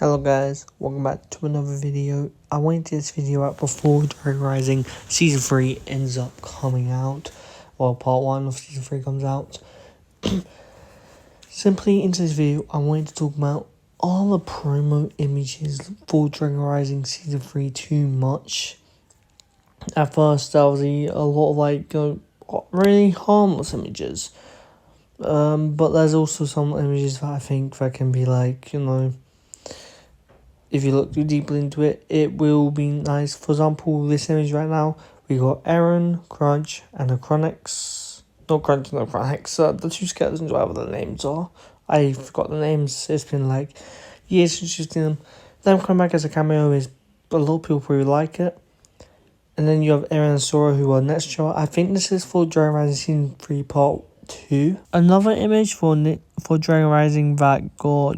Hello guys, welcome back to another video. I wanted this video out before Dragon Rising Season 3 ends up coming out. Well, part 1 of Season 3 comes out. Simply into this video, I wanted to talk about all the promo images for Dragon Rising Season 3 too much. At first, there was a lot of really harmless images. But there's also some images that I think that can be if you look too deeply into it, it will be nice. For example, this image right now, we got Aaron, Crunch, and the Chronix. Not Crunch, no Chronix. The two skeletons, whatever the names are. I forgot the names. It's been years since you've seen them. Them coming back as a cameo is a lot of people probably like it. And then you have Aaron and Sora who are next show. I think this is for Dragon Rising Season 3 Part 2. Another image for Dragon Rising that got,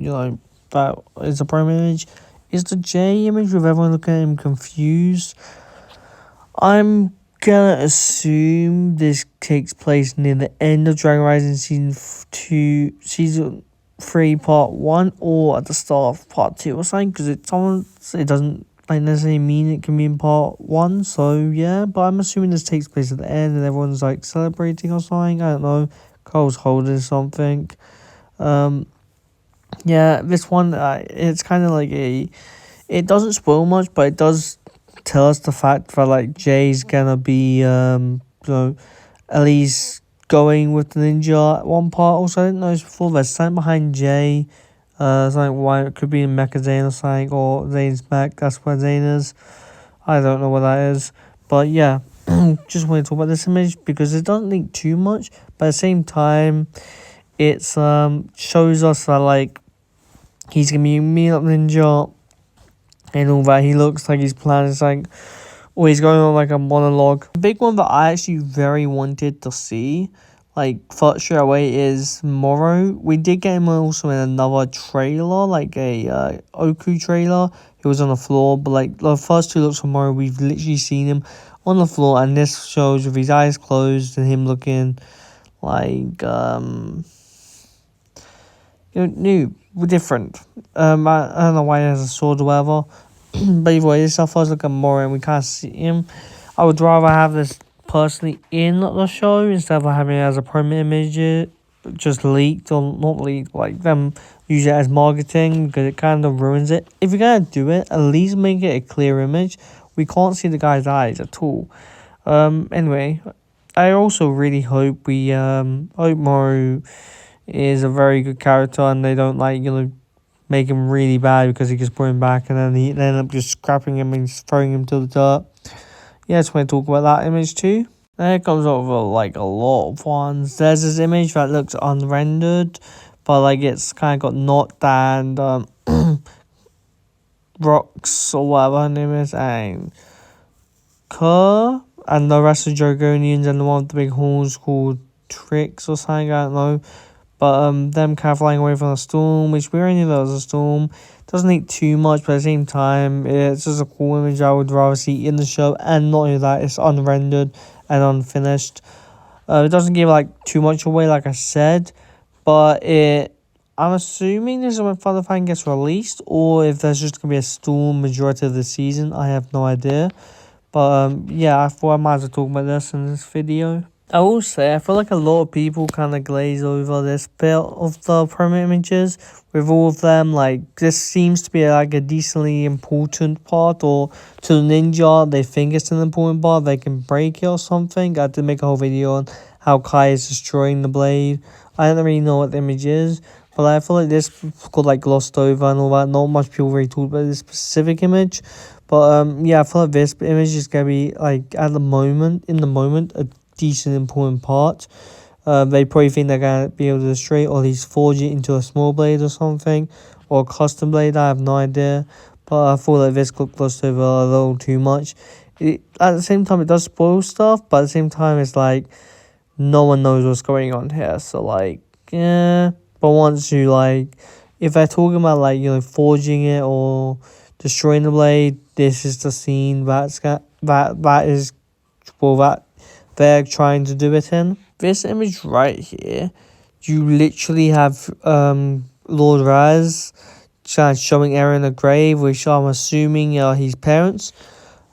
that is a promo image is the J image with everyone looking at him confused. I'm gonna assume this takes place near the end of Dragon Rising Season 3 Part 1 or at the start of Part 2 or something, because it doesn't necessarily mean it can be in Part 1, so yeah, but I'm assuming this takes place at the end and everyone's celebrating or something. I don't know, Cole's holding something. Yeah, this one, it's kind of it doesn't spoil much, but it does tell us the fact that, Jay's gonna be, at least going with the ninja at one part. Also, I didn't know this before, there's something behind Jay, something why it could be in Mecha Zane or something, or Zane's back, that's where Zane is. I don't know what that is, but yeah, just want to talk about this image because it doesn't leak too much, but at the same time, it's, shows us that, he's gonna be meeting up Ninja and all that. He looks like he's planning or he's going on a monologue. The big one that I actually very wanted to see, thought straight away, is Morrow. We did get him also in another trailer, a Oku trailer. He was on the floor, but the first two looks for Morrow, we've literally seen him on the floor, and this shows with his eyes closed and him looking new, different. I don't know why he has a sword or whatever. But either way, this is our first look at Morrow and we can't see him. I would rather have this personally in the show instead of having it as a promo image, just leaked or not leaked, them use it as marketing, because it kind of ruins it. If you're gonna do it, at least make it a clear image. We can't see the guy's eyes at all. Anyway, I also really hope hope Morrow is a very good character and they don't make him really bad because he gets brought him back and then they end up just scrapping him and just throwing him to the dirt. Yeah, I just want to talk about that image too. Then it comes over a lot of ones. There's this image that looks unrendered, but it's kind of got knocked and Rocks or whatever her name is, and Kerr and the rest of the Dragonians and the one with the big horns called Tricks or something, I don't know. But them kind of flying away from the storm, which we already knew there was a storm. Doesn't need too much, but at the same time, it's just a cool image I would rather see in the show. And not only that, it's unrendered and unfinished. It doesn't give too much away, like I said, but I'm assuming this is when Father Fang gets released, or if there's just gonna be a storm majority of the season. I have no idea. But yeah, I thought I might as well talk about this in this video. I will say, I feel like a lot of people kind of glaze over this bit of the promo images with all of them. This seems to be a decently important part, or to the ninja, they think it's an important part, they can break it or something. I did make a whole video on how Kai is destroying the blade. I don't really know what the image is, but I feel like this got glossed over and all that. Not much people really talked about this specific image. But yeah, I feel like this image is going to be in the moment, a decent important part. They probably think they're gonna be able to destroy it or at least forge it into a small blade or something, or a custom blade. I have no idea, but I feel like this got glossed over a little too much. At the same time, it does spoil stuff, but at the same time, it's no one knows what's going on here. So yeah, but once you if they're talking about forging it or destroying the blade, this is the scene that they're trying to do it in. This image right here, you literally have Lord Raz showing Eren a grave, which I'm assuming are his parents.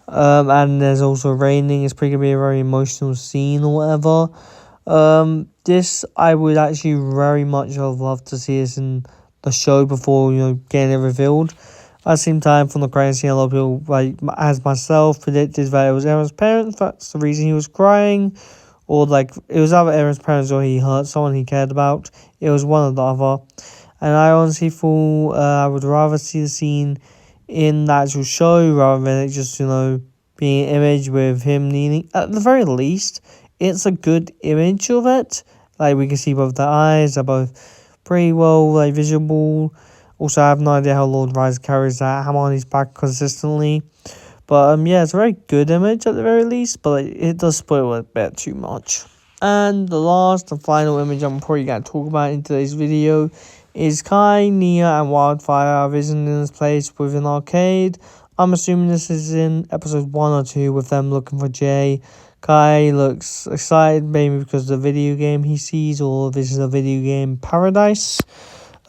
And there's also raining. It's probably gonna be a very emotional scene or whatever. This I would actually very much have loved to see this in the show before, getting it revealed. At the same time, from the crying scene, a lot of people, like as myself, predicted that it was Eren's parents. That's the reason he was crying, or like it was either Eren's parents or he hurt someone he cared about. It was one or the other, and I honestly thought I would rather see the scene in the actual show rather than it just being an image with him kneeling. At the very least, it's a good image of it. Like we can see both the eyes are both pretty well visible. Also, I have no idea how Lord Rise carries that hammer on his back consistently. But yeah, it's a very good image at the very least, but it does spoil it a bit too much. And the last and final image I'm probably going to talk about in today's video is Kai, Nia, and Wildfire visiting this place with an arcade. I'm assuming this is in episode 1 or 2 with them looking for Jay. Kai looks excited maybe because of the video game he sees, or this is a video game paradise.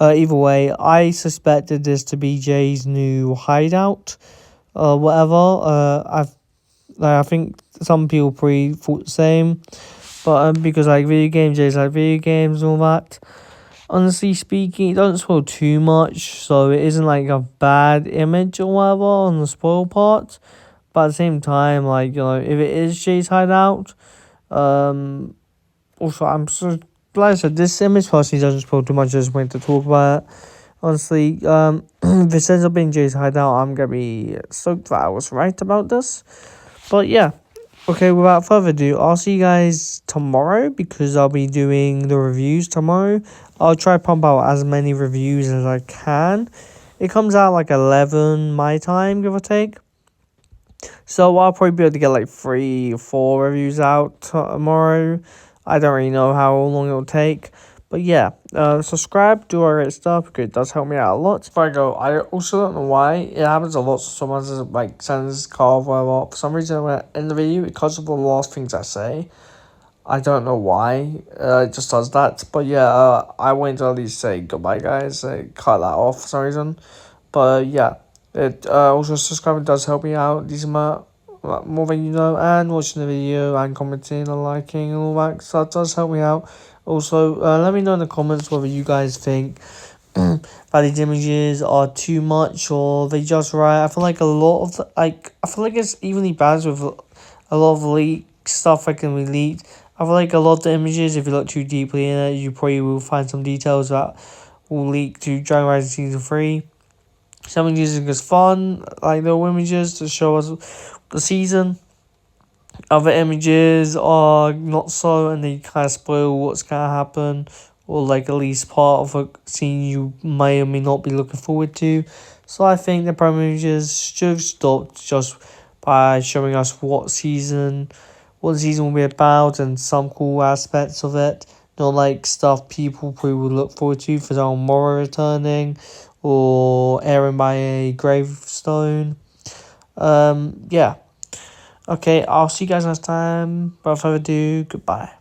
Either way, I suspected this to be Jay's new hideout, whatever. I think some people probably thought the same, but because video games, Jay's like video games and all that. Honestly speaking, it doesn't spoil too much, so it isn't like a bad image or whatever on the spoil part. But at the same time, if it is Jay's hideout, also I'm so like I said, this image personally doesn't spoil too much. I just wanted to talk about it. Honestly, if this ends up being Jay's hideout, I'm gonna be stoked that I was right about this. But yeah, okay. Without further ado, I'll see you guys tomorrow because I'll be doing the reviews tomorrow. I'll try to pump out as many reviews as I can. It comes out like 11 my time, give or take. So I'll probably be able to get like 3 or 4 reviews out tomorrow. I don't really know how long it'll take. But yeah, subscribe, do all right stuff, because it does help me out a lot. Before I go, I also don't know why it happens a lot. Someone says like sends call whatever. For some reason, when I end the video, because of the last things I say, I don't know why. It just does that. But yeah, I went to at least say goodbye, guys. I cut that off for some reason. But yeah, it also subscribing does help me out decent amount, more than you know, and watching the video and commenting and liking and all that. So that does help me out. Also, let me know in the comments whether you guys think that these images are too much or they just right. I feel like a lot of I feel like it's evenly balanced with a lot of leak stuff that can be leaked. I feel like a lot of the images, if you look too deeply in it, you probably will find some details that will leak to Dragon Rise Season 3. Some images are just fun, like little images to show us the season. Other images are not so, and they kind of spoil what's going to happen, or like at least part of a scene you may or may not be looking forward to. So I think the prime images should have stopped just by showing us what the season will be about and some cool aspects of it. Not like stuff people probably would look forward to, for example, Morrow returning or Eren by a gravestone. Yeah. Okay, I'll see you guys next time. Without further ado, goodbye.